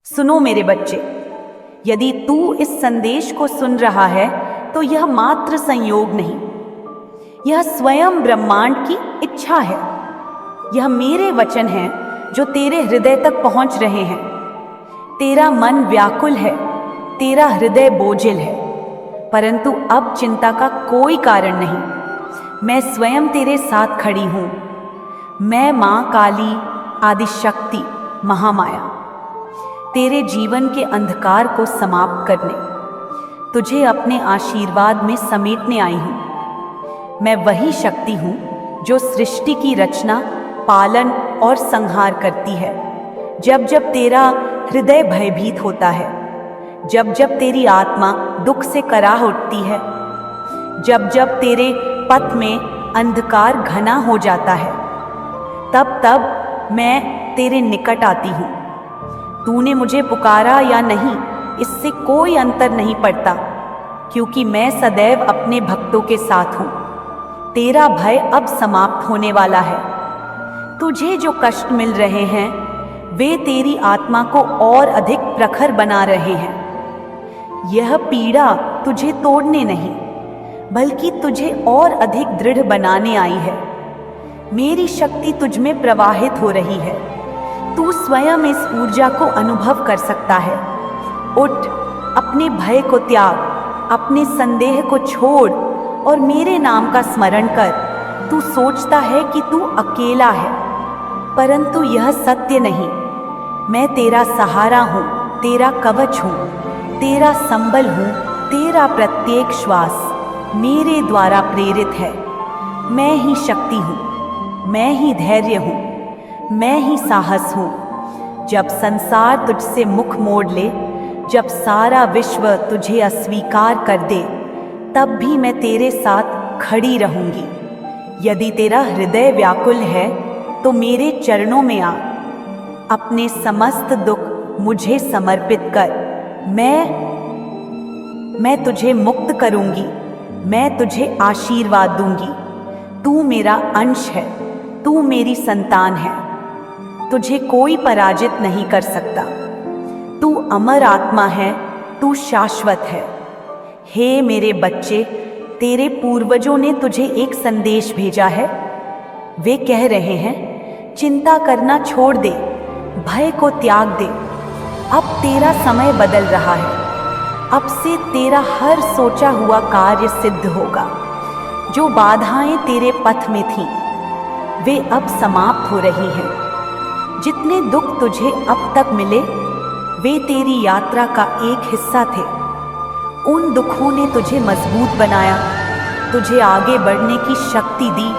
सुनो मेरे बच्चे, यदि तू इस संदेश को सुन रहा है तो यह मात्र संयोग नहीं, यह स्वयं ब्रह्मांड की इच्छा है। यह मेरे वचन हैं जो तेरे हृदय तक पहुंच रहे हैं। तेरा मन व्याकुल है, तेरा हृदय बोझिल है, परंतु अब चिंता का कोई कारण नहीं। मैं स्वयं तेरे साथ खड़ी हूं। मैं मां काली, आदिशक्ति, महामाया, तेरे जीवन के अंधकार को समाप्त करने, तुझे अपने आशीर्वाद में समेटने आई हूं। मैं वही शक्ति हूं जो सृष्टि की रचना, पालन और संहार करती है। जब जब तेरा हृदय भयभीत होता है, जब जब तेरी आत्मा दुख से कराह उठती है, जब जब तेरे पथ में अंधकार घना हो जाता है, तब तब मैं तेरे निकट आती हूँ। तूने मुझे पुकारा या नहीं, इससे कोई अंतर नहीं पड़ता, क्योंकि मैं सदैव अपने भक्तों के साथ हूँ। तेरा भय अब समाप्त होने वाला है। तुझे जो कष्ट मिल रहे हैं वे तेरी आत्मा को और अधिक प्रखर बना रहे हैं। यह पीड़ा तुझे तोड़ने नहीं, बल्कि तुझे और अधिक दृढ़ बनाने आई है। मेरी शक्ति तुझ में प्रवाहित हो रही है। तू स्वयं इस ऊर्जा को अनुभव कर सकता है। उठ, अपने भय को त्याग, अपने संदेह को छोड़ और मेरे नाम का स्मरण कर। तू सोचता है कि तू अकेला है, परंतु यह सत्य नहीं। मैं तेरा सहारा हूँ, तेरा कवच हूँ, तेरा संबल हूँ। तेरा प्रत्येक श्वास मेरे द्वारा प्रेरित है। मैं ही शक्ति हूँ, मैं ही धैर्य हूँ, मैं ही साहस हूँ। जब संसार तुझसे मुख मोड़ ले, जब सारा विश्व तुझे अस्वीकार कर दे, तब भी मैं तेरे साथ खड़ी रहूंगी। यदि तेरा हृदय व्याकुल है तो मेरे चरणों में आ, अपने समस्त दुख मुझे समर्पित कर। मैं तुझे मुक्त करूंगी, मैं तुझे आशीर्वाद दूंगी। तू मेरा अंश है, तू मेरी संतान है। तुझे कोई पराजित नहीं कर सकता। तू अमर आत्मा है, तू शाश्वत है। हे मेरे बच्चे, तेरे पूर्वजों ने तुझे एक संदेश भेजा है। वे कह रहे हैं, चिंता करना छोड़ दे, भय को त्याग दे। अब तेरा समय बदल रहा है। अब से तेरा हर सोचा हुआ कार्य सिद्ध होगा। जो बाधाएं तेरे पथ में थीं, वे अब समाप्त हो रही हैं। जितने दुख तुझे अब तक मिले, वे तेरी यात्रा का एक हिस्सा थे। उन दुखों ने तुझे मजबूत बनाया, तुझे आगे बढ़ने की शक्ति दी,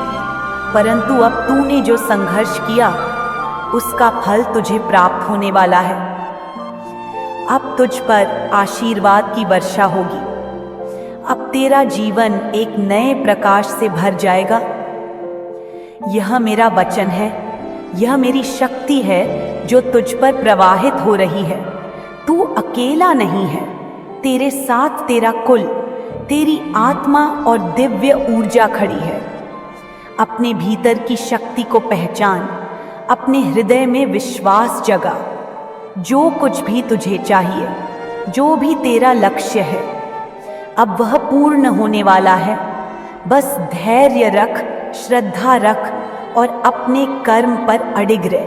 परंतु अब तूने जो संघर्ष किया, उसका फल तुझे प्राप्त होने वाला है। अब तुझ पर आशीर्वाद की वर्षा होगी। अब तेरा जीवन एक नए प्रकाश से भर जाएगा। यह मेरा वचन है, यह मेरी शक्ति है जो तुझ पर प्रवाहित हो रही है। तू अकेला नहीं है, तेरे साथ तेरा कुल, तेरी आत्मा और दिव्य ऊर्जा खड़ी है। अपने भीतर की शक्ति को पहचान, अपने हृदय में विश्वास जगा। जो कुछ भी तुझे चाहिए, जो भी तेरा लक्ष्य है, अब वह पूर्ण होने वाला है। बस धैर्य रख, श्रद्धा रख और अपने कर्म पर अडिग रह।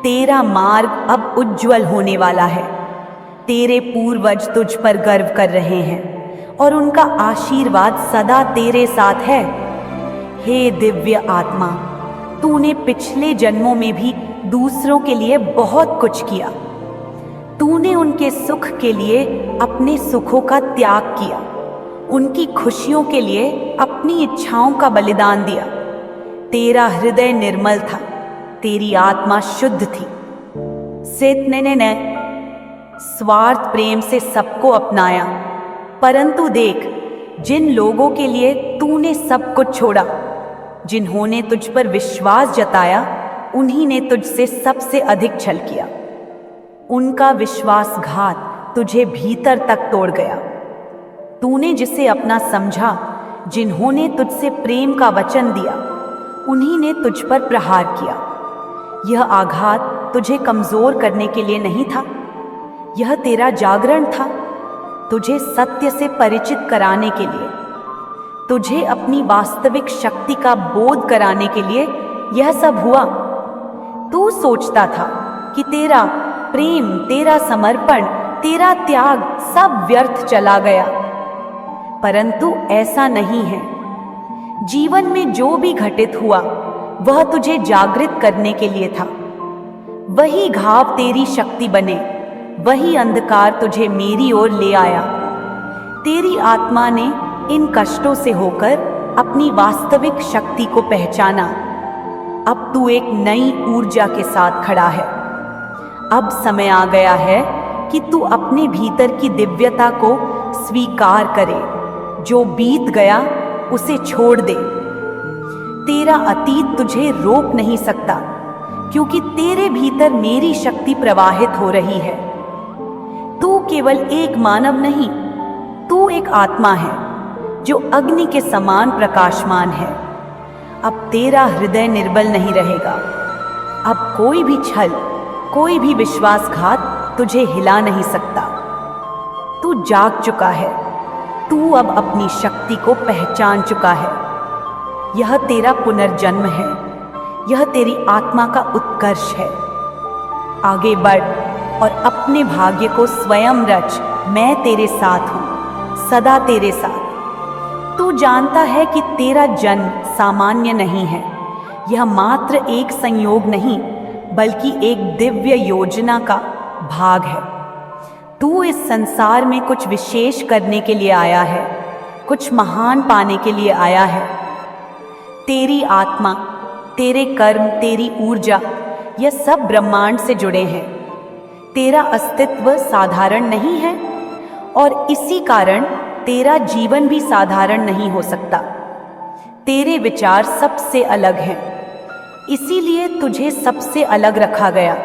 तेरा मार्ग अब उज्जवल होने वाला है। तेरे पूर्वज तुझ पर गर्व कर रहे हैं और उनका आशीर्वाद सदा तेरे साथ है। हे दिव्य आत्मा, तूने पिछले जन्मों में भी दूसरों के लिए बहुत कुछ किया। तूने उनके सुख के लिए अपने सुखों का त्याग किया, उनकी खुशियों के लिए अपनी इच्छाओं का बलिदान दिया। तेरा हृदय निर्मल था, तेरी आत्मा शुद्ध थी। ने स्वार्थ प्रेम से सबको अपनाया, परंतु देख, जिन लोगों के लिए तूने सब कुछ छोड़ा, जिन्होंने तुझ पर विश्वास जताया, उन्हीं ने तुझसे सबसे अधिक छल किया। उनका विश्वासघात तुझे भीतर तक तोड़ गया। तूने जिसे अपना समझा, जिन्होंने तुझसे प्रेम का वचन दिया, उन्हीं ने तुझ पर प्रहार किया। यह आघात तुझे कमजोर करने के लिए नहीं था, यह तेरा जागरण था, तुझे सत्य से परिचित कराने के लिए, तुझे अपनी वास्तविक शक्ति का बोध कराने के लिए यह सब हुआ। तू सोचता था कि तेरा प्रेम, तेरा समर्पण, तेरा त्याग सब व्यर्थ चला गया, परंतु ऐसा नहीं है। जीवन में जो भी घटित हुआ वह तुझे जागृत करने के लिए था। वही घाव तेरी शक्ति बने, वही अंधकार तुझे मेरी ओर ले आया। तेरी आत्मा ने इन कष्टों से होकर अपनी वास्तविक शक्ति को पहचाना। अब तू एक नई ऊर्जा के साथ खड़ा है। अब समय आ गया है कि तू अपने भीतर की दिव्यता को स्वीकार करे। जो बीत गया उसे छोड़ दे। तेरा अतीत तुझे रोक नहीं सकता, क्योंकि तेरे भीतर मेरी शक्ति प्रवाहित हो रही है। तू केवल एक मानव नहीं, तू एक आत्मा है जो अग्नि के समान प्रकाशमान है। अब तेरा हृदय निर्बल नहीं रहेगा। अब कोई भी छल, कोई भी विश्वासघात तुझे हिला नहीं सकता। तू जाग चुका है। तू अब अपनी शक्ति को पहचान चुका है। यह तेरा पुनर्जन्म है। यह तेरी आत्मा का उत्कर्ष है। आगे बढ़ और अपने भाग्य को स्वयं रच। मैं तेरे साथ हूँ, सदा तेरे साथ। तू जानता है कि तेरा जन्म सामान्य नहीं है। यह मात्र एक संयोग नहीं, बल्कि एक दिव्य योजना का भाग है। तू इस संसार में कुछ विशेष करने के लिए आया है, कुछ महान पाने के लिए आया है। तेरी आत्मा, तेरे कर्म, तेरी ऊर्जा, यह सब ब्रह्मांड से जुड़े हैं। तेरा अस्तित्व साधारण नहीं है और इसी कारण तेरा जीवन भी साधारण नहीं हो सकता। तेरे विचार सबसे अलग हैं, इसीलिए तुझे सबसे अलग रखा गया।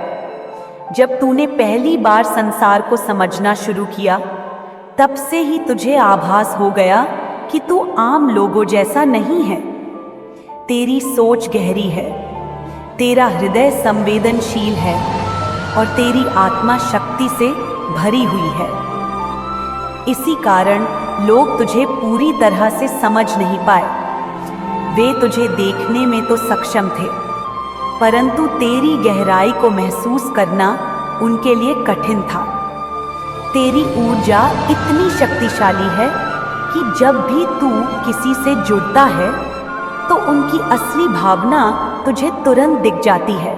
जब तूने पहली बार संसार को समझना शुरू किया, तब से ही तुझे आभास हो गया कि तू आम लोगों जैसा नहीं है। तेरी सोच गहरी है, तेरा हृदय संवेदनशील है और तेरी आत्मा शक्ति से भरी हुई है। इसी कारण लोग तुझे पूरी तरह से समझ नहीं पाए। वे तुझे देखने में तो सक्षम थे, परंतु तेरी गहराई को महसूस करना उनके लिए कठिन था। तेरी ऊर्जा इतनी शक्तिशाली है कि जब भी तू किसी से जुड़ता है तो उनकी असली भावना तुझे तुरंत दिख जाती है।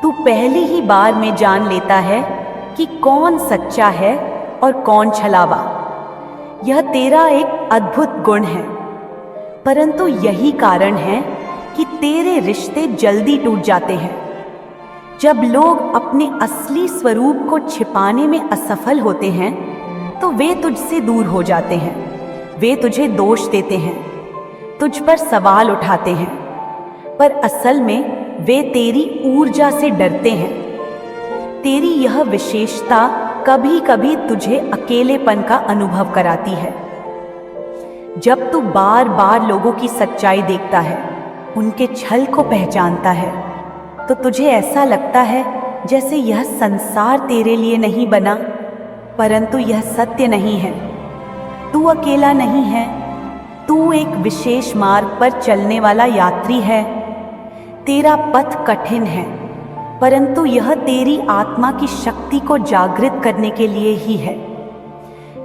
तू पहली ही बार में जान लेता है कि कौन सच्चा है और कौन छलावा। यह तेरा एक अद्भुत गुण है, परंतु यही कारण है कि तेरे रिश्ते जल्दी टूट जाते हैं। जब लोग अपने असली स्वरूप को छिपाने में असफल होते हैं तो वे तुझसे दूर हो जाते हैं। वे तुझे दोष देते हैं, तुझ पर सवाल उठाते हैं, पर असल में वे तेरी ऊर्जा से डरते हैं। तेरी यह विशेषता कभी कभी तुझे अकेलेपन का अनुभव कराती है। जब तू बार बार लोगों की सच्चाई देखता है, उनके छल को पहचानता है, तो तुझे ऐसा लगता है जैसे यह संसार तेरे लिए नहीं बना। परंतु यह सत्य नहीं है। तू अकेला नहीं है। तू एक विशेष मार्ग पर चलने वाला यात्री है। तेरा पथ कठिन है, परंतु यह तेरी आत्मा की शक्ति को जागृत करने के लिए ही है।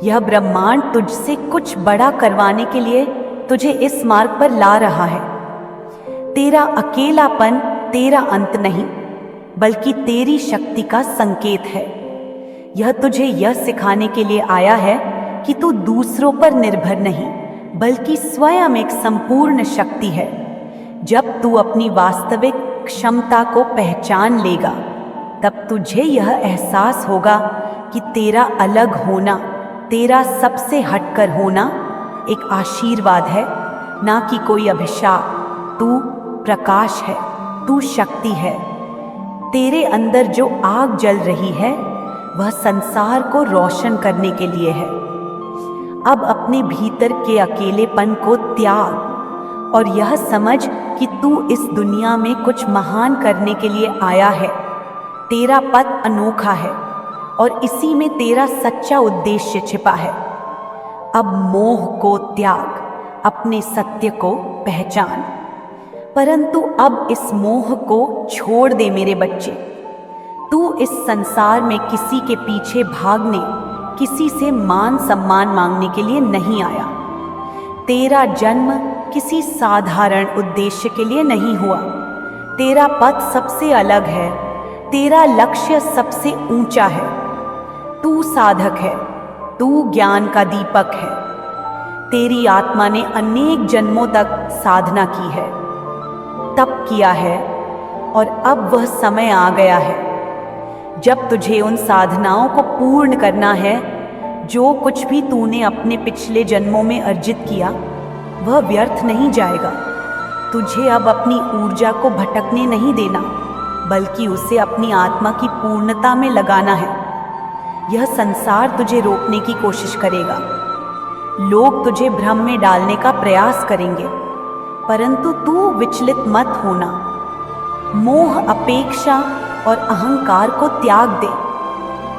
यह ब्रह्मांड तुझसे कुछ बड़ा करवाने के लिए तुझे इस मार्ग पर ला रहा है। तेरा अकेलापन तेरा अंत नहीं, बल्कि तेरी शक्ति का संकेत है। यह तुझे यह सिखाने के लिए आया है कि तू दूसरों पर निर्भर नहीं, बल्कि स्वयं एक संपूर्ण शक्ति है। जब तू अपनी वास्तविक क्षमता को पहचान लेगा, तब तुझे यह एहसास होगा कि तेरा अलग होना, तेरा सबसे हटकर होना एक आशीर्वाद है, ना कि कोई अभिशाप। तू प्रकाश है, तू शक्ति है। तेरे अंदर जो आग जल रही है वह संसार को रोशन करने के लिए है। अब अपने भीतर के अकेलेपन को त्याग और यह समझ कि तू इस दुनिया में कुछ महान करने के लिए आया है। तेरा पथ अनोखा है और इसी में तेरा सच्चा उद्देश्य छिपा है। अब मोह को त्याग, अपने सत्य को पहचान। परंतु अब इस मोह को छोड़ दे मेरे बच्चे। तू इस संसार में किसी के पीछे भागने, किसी से मान सम्मान मांगने के लिए नहीं आया। तेरा जन्म किसी साधारण उद्देश्य के लिए नहीं हुआ। तेरा पथ सबसे अलग है, तेरा लक्ष्य सबसे ऊंचा है। तू साधक है, तू ज्ञान का दीपक है। तेरी आत्मा ने अनेक जन्मों तक साधना की है, तप किया है, और अब वह समय आ गया है जब तुझे उन साधनाओं को पूर्ण करना है। जो कुछ भी तूने अपने पिछले जन्मों में अर्जित किया वह व्यर्थ नहीं जाएगा। तुझे अब अपनी ऊर्जा को भटकने नहीं देना, बल्कि उसे अपनी आत्मा की पूर्णता में लगाना है। यह संसार तुझे रोकने की कोशिश करेगा, लोग तुझे भ्रम में डालने का प्रयास करेंगे, परंतु तू विचलित मत होना। मोह, अपेक्षा और अहंकार को त्याग दे,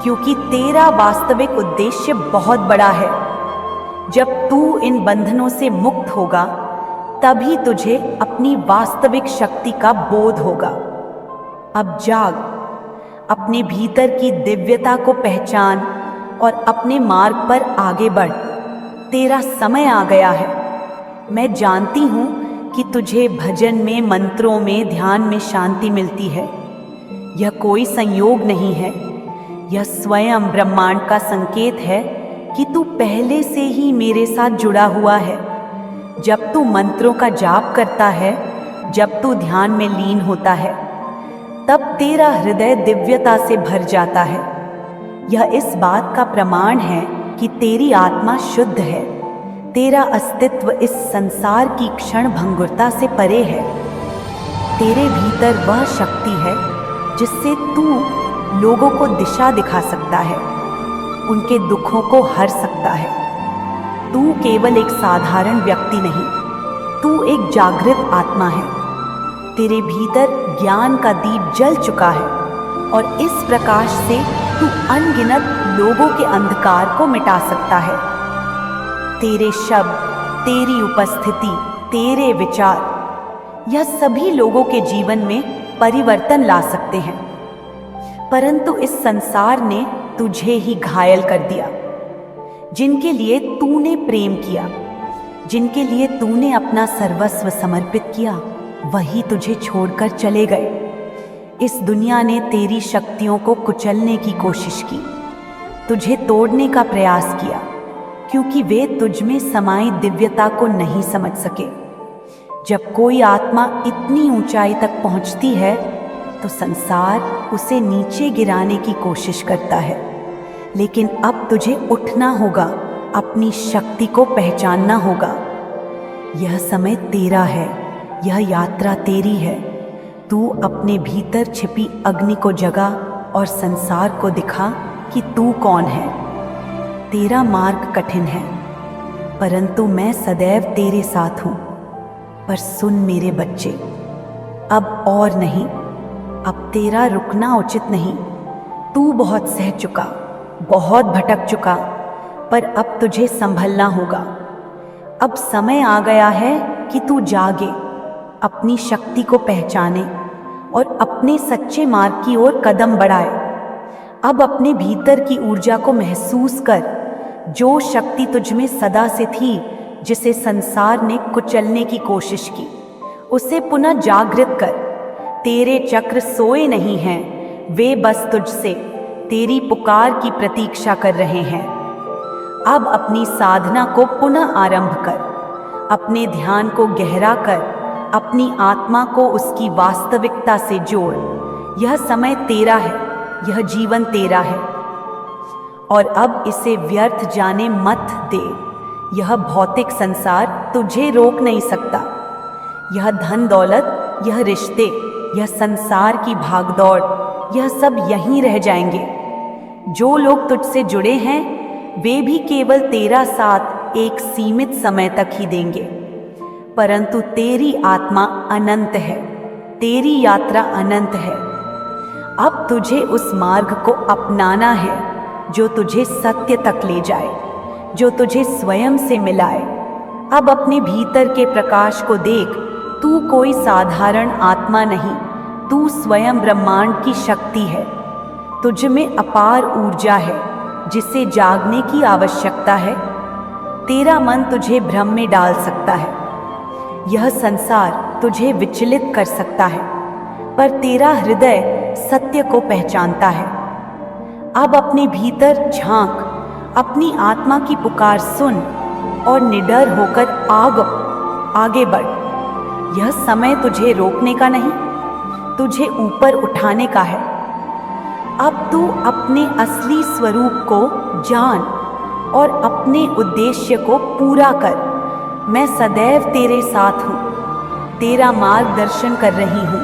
क्योंकि तेरा वास्तविक उद्देश्य बहुत बड़ा है। जब तू इन बंधनों से मुक्त होगा, तभी तुझे अपनी वास्तविक शक्ति का बोध होगा। अब जाग, अपने भीतर की दिव्यता को पहचान और अपने मार्ग पर आगे बढ़। तेरा समय आ गया है। मैं जानती हूँ कि तुझे भजन में, मंत्रों में, ध्यान में शांति मिलती है। यह कोई संयोग नहीं है, यह स्वयं ब्रह्मांड का संकेत है कि तू पहले से ही मेरे साथ जुड़ा हुआ है। जब तू मंत्रों का जाप करता है, जब तू ध्यान में लीन होता है, तब तेरा हृदय दिव्यता से भर जाता है। यह इस बात का प्रमाण है कि तेरी आत्मा शुद्ध है। तेरा अस्तित्व इस संसार की क्षण भंगुरता से परे है। तेरे भीतर वह शक्ति है जिससे तू लोगों को दिशा दिखा सकता है, उनके दुखों को हर सकता है। तू केवल एक साधारण व्यक्ति नहीं, तू एक जागृत आत्मा है। तेरे भीतर ज्ञान का दीप जल चुका है और इस प्रकाश से तू अनगिनत लोगों के अंधकार को मिटा सकता है। तेरे शब्द, तेरी उपस्थिति, तेरे विचार, यह सभी लोगों के जीवन में परिवर्तन ला सकते हैं। परंतु इस संसार ने तुझे ही घायल कर दिया। जिनके लिए तूने प्रेम किया, जिनके लिए तूने अपना सर्वस्व समर्पित किया, वही तुझे छोड़कर चले गए। इस दुनिया ने तेरी शक्तियों को कुचलने की कोशिश की, तुझे तोड़ने का प्रयास किया, क्योंकि वे तुझ में समाई दिव्यता को नहीं समझ सके। जब कोई आत्मा इतनी ऊंचाई तक पहुंचती है तो संसार उसे नीचे गिराने की कोशिश करता है। लेकिन अब तुझे उठना होगा, अपनी शक्ति को पहचानना होगा। यह समय तेरा है, यह यात्रा तेरी है। तू अपने भीतर छिपी अग्नि को जगा और संसार को दिखा कि तू कौन है। तेरा मार्ग कठिन है, परंतु मैं सदैव तेरे साथ हूँ। पर सुन मेरे बच्चे, अब और नहीं, अब तेरा रुकना उचित नहीं। तू बहुत सह चुका, बहुत भटक चुका, पर अब तुझे संभलना होगा। अब समय आ गया है कि तू जागे, अपनी शक्ति को पहचाने और अपने सच्चे मार्ग की ओर कदम बढ़ाए। अब अपने भीतर की ऊर्जा को महसूस कर, जो शक्ति तुझ में सदा से थी, जिसे संसार ने कुचलने की कोशिश की, उसे पुनः जागृत कर। तेरे चक्र सोए नहीं हैं, वे बस तुझसे तेरी पुकार की प्रतीक्षा कर रहे हैं। अब अपनी साधना को पुनः आरंभ कर, अपने ध्यान को गहरा कर, अपनी आत्मा को उसकी वास्तविकता से जोड़। यह समय तेरा है, यह जीवन तेरा है, और अब इसे व्यर्थ जाने मत दे। यह भौतिक संसार तुझे रोक नहीं सकता। यह धन दौलत, यह रिश्ते, यह संसार की भागदौड़, यह सब यहीं रह जाएंगे। जो लोग तुझसे जुड़े हैं, वे भी केवल तेरा साथ एक सीमित समय तक ही देंगे, परंतु तेरी आत्मा अनंत है, तेरी यात्रा अनंत है। अब तुझे उस मार्ग को अपनाना है जो तुझे सत्य तक ले जाए, जो तुझे स्वयं से मिलाए। अब अपने भीतर के प्रकाश को देख। तू कोई साधारण आत्मा नहीं, तू स्वयं ब्रह्मांड की शक्ति है। तुझ में अपार ऊर्जा है जिसे जागने की आवश्यकता है। तेरा मन तुझे भ्रम में डाल सकता है, यह संसार तुझे विचलित कर सकता है, पर तेरा हृदय सत्य को पहचानता है। अब अपने भीतर झांक, अपनी आत्मा की पुकार सुन और निडर होकर आगे बढ़। यह समय तुझे रोकने का नहीं, तुझे ऊपर उठाने का है। अब तू अपने असली स्वरूप को जान और अपने उद्देश्य को पूरा कर। मैं सदैव तेरे साथ हूँ, तेरा मार्गदर्शन कर रही हूँ।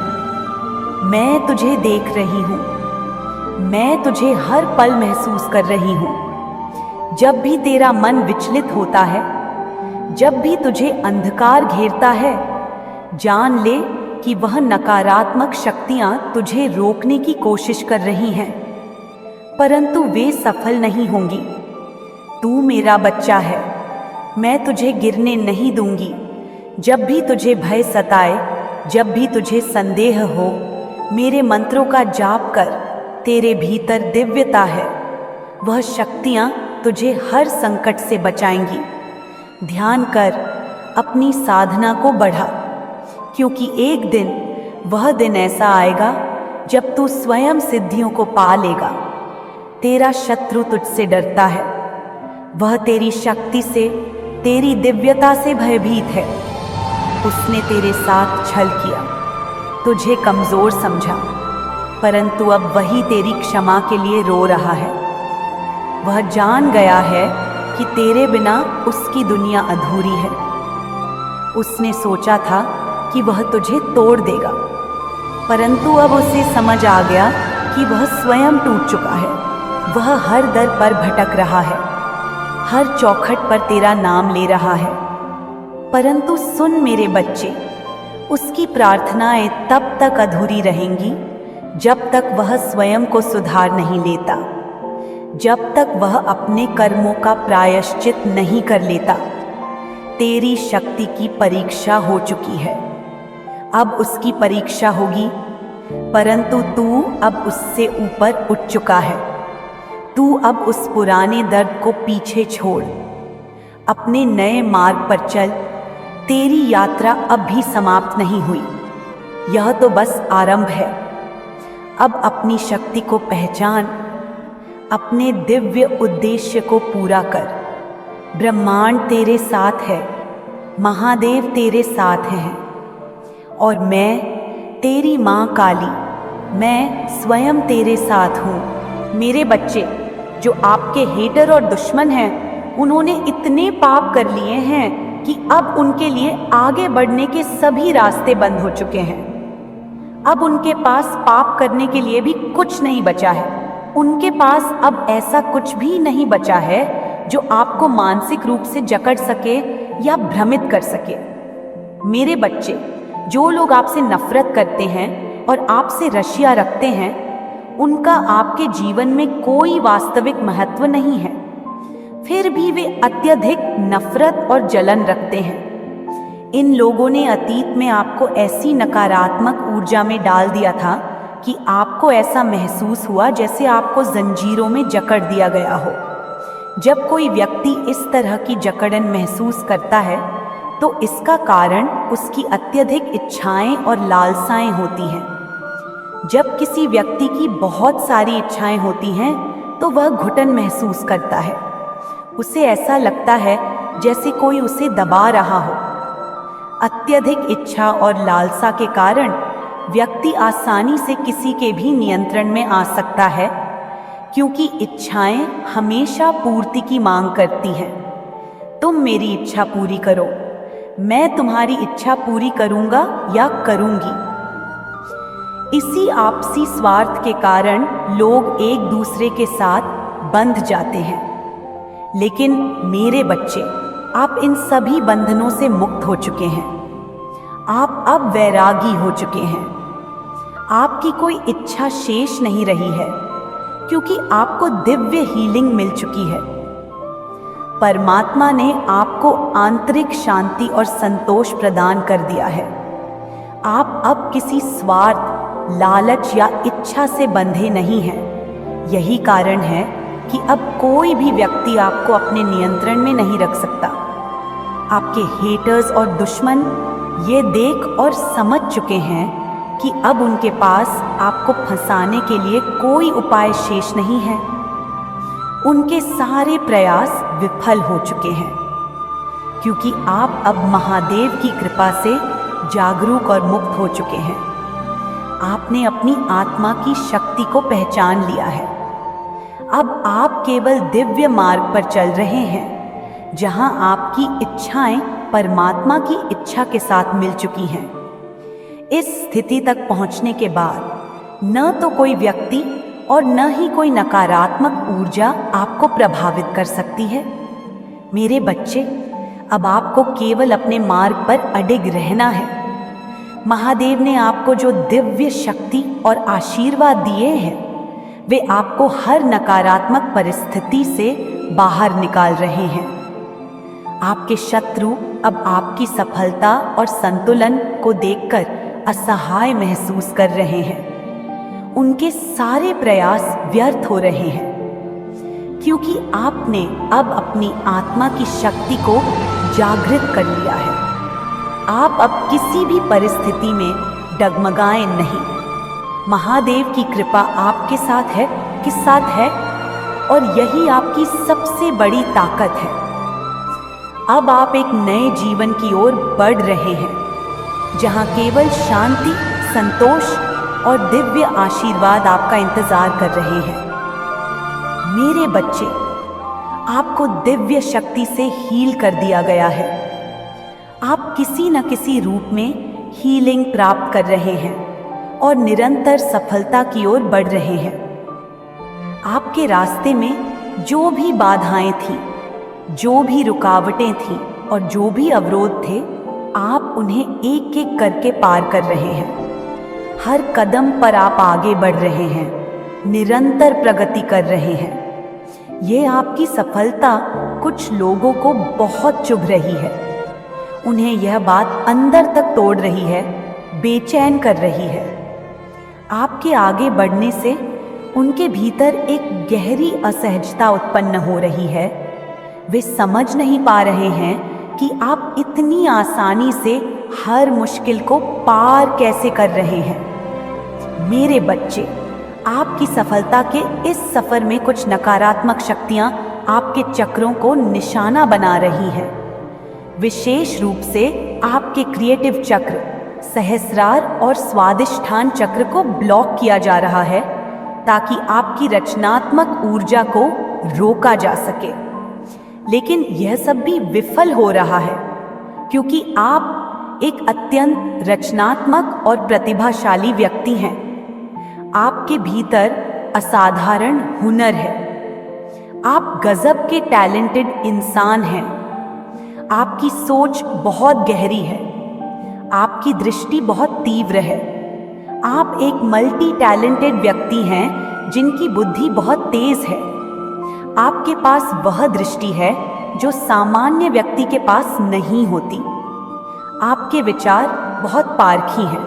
मैं तुझे देख रही हूँ, मैं तुझे हर पल महसूस कर रही हूँ। जब भी तेरा मन विचलित होता है, जब भी तुझे अंधकार घेरता है, जान ले कि वह नकारात्मक शक्तियां तुझे रोकने की कोशिश कर रही हैं, परंतु वे सफल नहीं होंगी। तू मेरा बच्चा है, मैं तुझे गिरने नहीं दूंगी। जब भी तुझे भय सताए, जब भी तुझे संदेह हो, मेरे मंत्रों का जाप कर। तेरे भीतर दिव्यता है, वह शक्तियां तुझे हर संकट से बचाएंगी। ध्यान कर, अपनी साधना को बढ़ा, क्योंकि एक दिन वह दिन ऐसा आएगा जब तू स्वयं सिद्धियों को पा लेगा। तेरा शत्रु तुझसे डरता है, वह तेरी शक्ति से, तेरी दिव्यता से भयभीत है। उसने तेरे साथ छल किया, तुझे कमजोर समझा, परंतु अब वही तेरी क्षमा के लिए रो रहा है। वह जान गया है कि तेरे बिना उसकी दुनिया अधूरी है। उसने सोचा था कि वह तुझे तोड़ देगा, परंतु अब उसे समझ आ गया कि वह स्वयं टूट चुका है। वह हर दर पर भटक रहा है, हर चौखट पर तेरा नाम ले रहा है। परंतु सुन मेरे बच्चे, उसकी प्रार्थनाएं तब तक अधूरी रहेंगी जब तक वह स्वयं को सुधार नहीं लेता, जब तक वह अपने कर्मों का प्रायश्चित नहीं कर लेता। तेरी शक्ति की परीक्षा हो चुकी है, अब उसकी परीक्षा होगी, परंतु तू अब उससे ऊपर उठ चुका है। तू अब उस पुराने दर्द को पीछे छोड़, अपने नए मार्ग पर चल। तेरी यात्रा अब भी समाप्त नहीं हुई, यह तो बस आरंभ है। अब अपनी शक्ति को पहचान, अपने दिव्य उद्देश्य को पूरा कर। ब्रह्मांड तेरे साथ है, महादेव तेरे साथ हैं, और मैं तेरी माँ काली, मैं स्वयं तेरे साथ हूँ। मेरे बच्चे, जो आपके हेटर और दुश्मन हैं, उन्होंने इतने पाप कर लिए हैं कि अब उनके लिए आगे बढ़ने के सभी रास्ते बंद हो चुके हैं। अब उनके पास पाप करने के लिए भी कुछ नहीं बचा है। उनके पास अब ऐसा कुछ भी नहीं बचा है जो आपको मानसिक रूप से जकड़ सके या भ्रमित कर सके। मेरे बच्चे, जो लोग आपसे नफरत करते हैं और आपसे रशिया रखते हैं, उनका आपके जीवन में कोई वास्तविक महत्व नहीं है। फिर भी वे अत्यधिक नफरत और जलन रखते हैं। इन लोगों ने अतीत में आपको ऐसी नकारात्मक ऊर्जा में डाल दिया था कि आपको ऐसा महसूस हुआ जैसे आपको जंजीरों में जकड़ दिया गया हो। जब कोई व्यक्ति इस तरह की जकड़न महसूस करता है, तो इसका कारण उसकी अत्यधिक इच्छाएं और लालसाएं होती हैं। जब किसी व्यक्ति की बहुत सारी इच्छाएं होती हैं, तो वह घुटन महसूस करता है। उसे ऐसा लगता है जैसे कोई उसे दबा रहा हो। अत्यधिक इच्छा और लालसा के कारण व्यक्ति आसानी से किसी के भी नियंत्रण में आ सकता है, क्योंकि इच्छाएं हमेशा पूर्ति की मांग करती हैं। तुम मेरी इच्छा पूरी करो, मैं तुम्हारी इच्छा पूरी करूंगा या करूंगी। इसी आपसी स्वार्थ के कारण लोग एक दूसरे के साथ बंध जाते हैं। लेकिन मेरे बच्चे, आप इन सभी बंधनों से मुक्त हो चुके हैं। आप अब वैरागी हो चुके हैं। आपकी कोई इच्छा शेष नहीं रही है, क्योंकि आपको दिव्य हीलिंग मिल चुकी है। परमात्मा ने आपको आंतरिक शांति और संतोष प्रदान कर दिया है। आप अब किसी स्वार्थ, लालच या इच्छा से बंधे नहीं हैं। यही कारण है कि अब कोई भी व्यक्ति आपको अपने नियंत्रण में नहीं रख सकता। आपके हेटर्स और दुश्मन ये देख और समझ चुके हैं कि अब उनके पास आपको फंसाने के लिए कोई उपाय शेष नहीं है। उनके सारे प्रयास विफल हो चुके हैं, क्योंकि आप अब महादेव की कृपा से जागरूक और मुक्त हो चुके हैं। आपने अपनी आत्मा की शक्ति को पहचान लिया है। अब आप केवल दिव्य मार्ग पर चल रहे हैं, जहां आपकी इच्छाएं परमात्मा की इच्छा के साथ मिल चुकी हैं। इस स्थिति तक पहुंचने के बाद न तो कोई व्यक्ति और न ही कोई नकारात्मक ऊर्जा आपको प्रभावित कर सकती है। मेरे बच्चे, अब आपको केवल अपने मार्ग पर अडिग रहना है। महादेव ने आपको जो दिव्य शक्ति और आशीर्वाद दिए हैं, वे आपको हर नकारात्मक परिस्थिति से बाहर निकाल रहे हैं। आपके शत्रु अब आपकी सफलता और संतुलन को देखकर असहाय महसूस कर रहे हैं। उनके सारे प्रयास व्यर्थ हो रहे हैं, क्योंकि आपने अब अपनी आत्मा की शक्ति को जागृत कर लिया है। आप अब किसी भी परिस्थिति में डगमगाएं नहीं। महादेव की कृपा आपके साथ है, किस साथ है, और यही आपकी सबसे बड़ी ताकत है। अब आप एक नए जीवन की ओर बढ़ रहे हैं, जहां केवल शांति, संतोष और दिव्य आशीर्वाद आपका इंतजार कर रहे हैं। मेरे बच्चे, आपको दिव्य शक्ति से हील कर दिया गया है। आप किसी न किसी रूप में हीलिंग प्राप्त कर रहे हैं और निरंतर सफलता की ओर बढ़ रहे हैं। आपके रास्ते में जो भी बाधाएं थीं, जो भी रुकावटें थीं और जो भी अवरोध थे, आप उन्हें एक एक करके पार कर रहे हैं। हर कदम पर आप आगे बढ़ रहे हैं, निरंतर प्रगति कर रहे हैं। ये आपकी सफलता कुछ लोगों को बहुत चुभ रही है। उन्हें यह बात अंदर तक तोड़ रही है, बेचैन कर रही है। आपके आगे बढ़ने से उनके भीतर एक गहरी असहजता उत्पन्न हो रही है। वे समझ नहीं पा रहे हैं कि आप इतनी आसानी से हर मुश्किल को पार कैसे कर रहे हैं। मेरे बच्चे, आपकी सफलता के इस सफर में कुछ नकारात्मक शक्तियां आपके चक्रों को निशाना बना रही हैं। विशेष रूप से आपके क्रिएटिव चक्र, सहस्रार और स्वादिष्ठान चक्र को ब्लॉक किया जा रहा है, ताकि आपकी रचनात्मक ऊर्जा को रोका जा सके। लेकिन यह सब भी विफल हो रहा है, क्योंकि आप एक अत्यंत रचनात्मक और प्रतिभाशाली व्यक्ति हैं। आपके भीतर असाधारण हुनर है। आप गजब के टैलेंटेड इंसान हैं। आपकी सोच बहुत गहरी है। आपकी दृष्टि बहुत तीव्र है। आप एक मल्टी टैलेंटेड व्यक्ति हैं, जिनकी बुद्धि बहुत तेज है। आपके पास वह दृष्टि है जो सामान्य व्यक्ति के पास नहीं होती। आपके विचार बहुत पारखी हैं।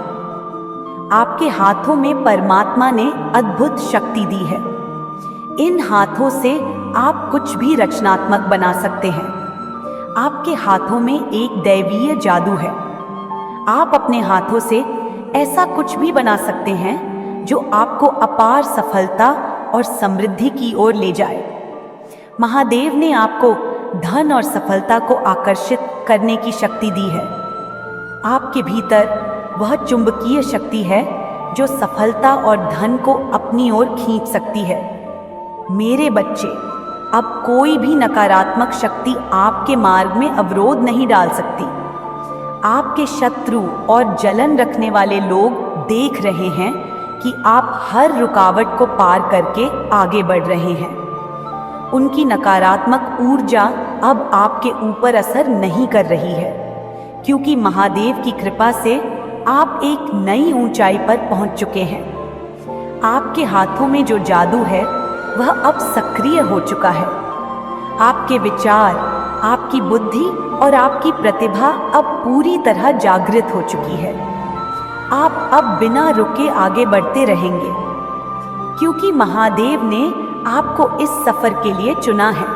आपके हाथों में परमात्मा ने अद्भुत शक्ति दी है। इन हाथों से आप कुछ भी रचनात्मक बना सकते हैं। आपके हाथों में एक दैवीय जादू है। आप अपने हाथों से ऐसा कुछ भी बना सकते हैं जो आपको अपार सफलता और समृद्धि की ओर ले जाए। महादेव ने आपको धन और सफलता को आकर्षित करने की शक्ति दी है। आपके भीतर वह चुंबकीय शक्ति है जो सफलता और धन को अपनी ओर खींच सकती है। मेरे बच्चे, अब कोई भी नकारात्मक शक्ति आपके मार्ग में अवरोध नहीं डाल सकती। आपके शत्रु और जलन रखने वाले लोग देख रहे हैं कि आप हर रुकावट को पार करके आगे बढ़ रहे हैं। उनकी नकारात्मक ऊर्जा अब आपके ऊपर असर नहीं कर रही है, क्योंकि महादेव की कृपा से आप एक नई ऊंचाई पर पहुंच चुके हैं। आपके हाथों में जो जादू है वह अब सक्रिय हो चुका है। आपके विचार, आपकी बुद्धि और आपकी प्रतिभा अब पूरी तरह जागृत हो चुकी है। आप अब बिना रुके आगे बढ़ते रहेंगे, क्योंकि महादेव ने आपको इस सफर के लिए चुना है।